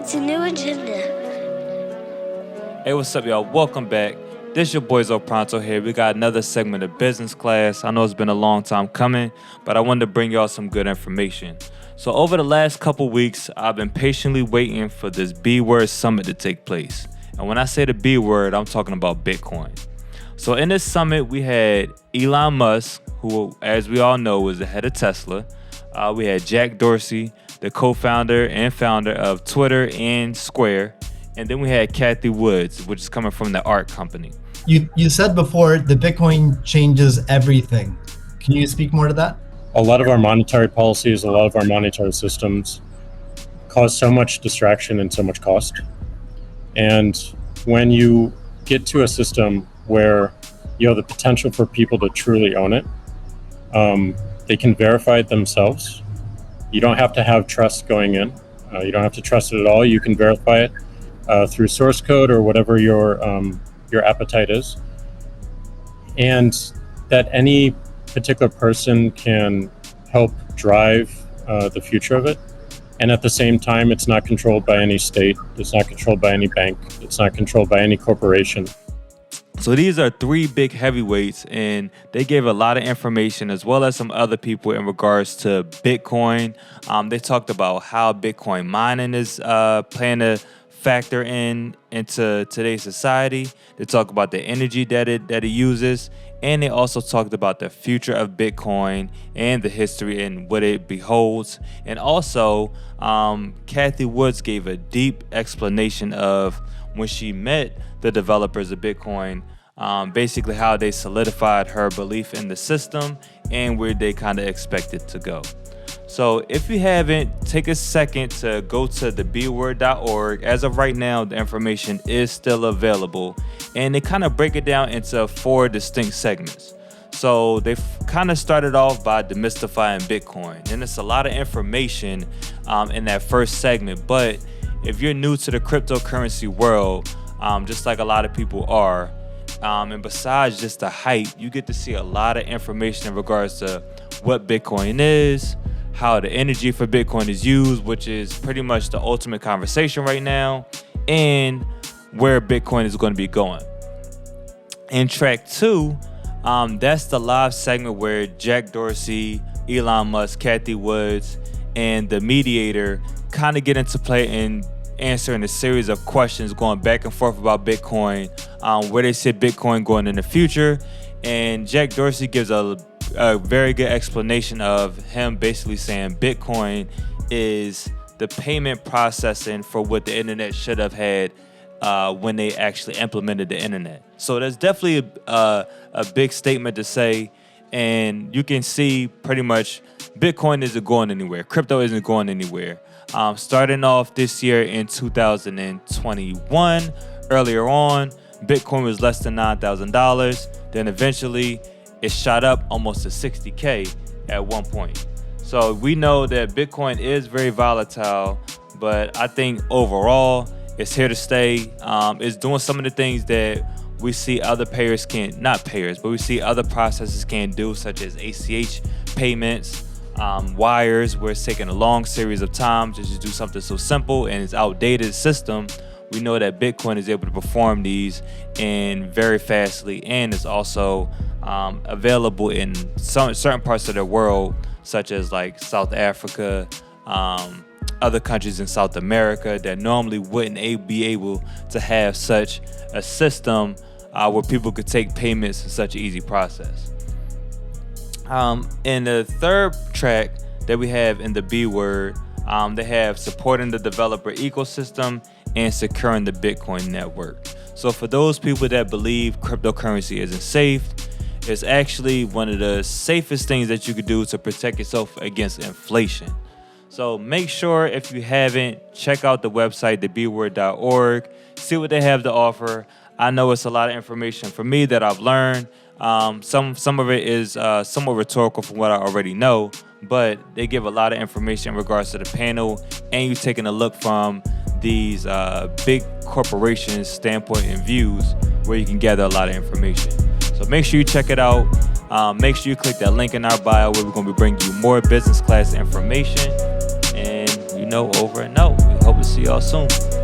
It's a new agenda. Hey, what's up, y'all? Welcome back. This your boy Zo Pronto here. We got another segment of business class. I know it's been a long time coming, but I wanted to bring y'all some good information. So over the last couple weeks, I've been patiently waiting for this B-word summit to take place. And when I say the B-word, I'm talking about Bitcoin. So in this summit, we had Elon Musk, who, as we all know, was the head of Tesla. We had Jack Dorsey, the co-founder and founder of Twitter and Square. And then we had Cathie Wood, which is coming from the art company. You said before the Bitcoin changes everything. Can you speak more to that? A lot of our monetary policies, a lot of our monetary systems cause so much distraction and so much cost. And when you get to a system where you have the potential for people to truly own it, they can verify it themselves. You don't have to have trust going in. You don't have to trust it at all. You can verify it through source code or whatever your appetite is. And that any particular person can help drive the future of it. And at the same time, it's not controlled by any state. It's not controlled by any bank. It's not controlled by any corporation. So these are three big heavyweights, and they gave a lot of information as well as some other people in regards to Bitcoin. They talked about how Bitcoin mining is playing a factor into today's society. They talk about the energy that it uses, and they also talked about the future of Bitcoin and the history and what it beholds. And also, Cathie Wood gave a deep explanation of when she met the developers of Bitcoin, basically how they solidified her belief in the system and where they kind of expect it to go. So if you haven't, take a second to go to thebword.org. As of right now, the information is still available, and they kind of break it down into 4 distinct segments. So they've kind of started off by demystifying Bitcoin, and it's a lot of information in that first segment. But if you're new to the cryptocurrency world, just like a lot of people are, and besides just the hype, you get to see a lot of information in regards to what Bitcoin is, how the energy for Bitcoin is used, which is pretty much the ultimate conversation right now, and where Bitcoin is going to be going. In track 2, that's the live segment where Jack Dorsey, Elon Musk, Cathie Wood, and the mediator kind of get into play and answering a series of questions going back and forth about Bitcoin, where they see Bitcoin going in the future. And Jack Dorsey gives a very good explanation of him basically saying Bitcoin is the payment processing for what the internet should have had when they actually implemented the internet. So that's definitely a big statement to say, and you can see pretty much Bitcoin isn't going anywhere. Crypto isn't going anywhere. Starting off this year in 2021, earlier on, Bitcoin was less than $9,000. Then eventually it shot up almost to 60K at one point. So we know that Bitcoin is very volatile, but I think overall it's here to stay. It's doing some of the things that we see other payers can't, not payers, but we see other processors can do, such as ACH payments, wires, where it's taking a long series of time just to do something so simple and it's outdated system. We know that Bitcoin is able to perform these in very fastly, and it's also available in certain parts of the world, such as like South Africa, other countries in South America that normally wouldn't be able to have such a system where people could take payments in such an easy process. In the third track that we have in the B word, they have supporting the developer ecosystem and securing the Bitcoin network. So for those people that believe cryptocurrency isn't safe, it's actually one of the safest things that you could do to protect yourself against inflation. So make sure, if you haven't, check out the website, thebword.org, see what they have to offer. I know it's a lot of information for me that I've learned. Some of it is somewhat rhetorical from what I already know, but they give a lot of information in regards to the panel, and you're taking a look from these big corporations' standpoint and views, where you can gather a lot of information. So make sure you check it out. Make sure you click that link in our bio, where we're going to be bringing you more business class information. And over and out. We hope to see y'all soon.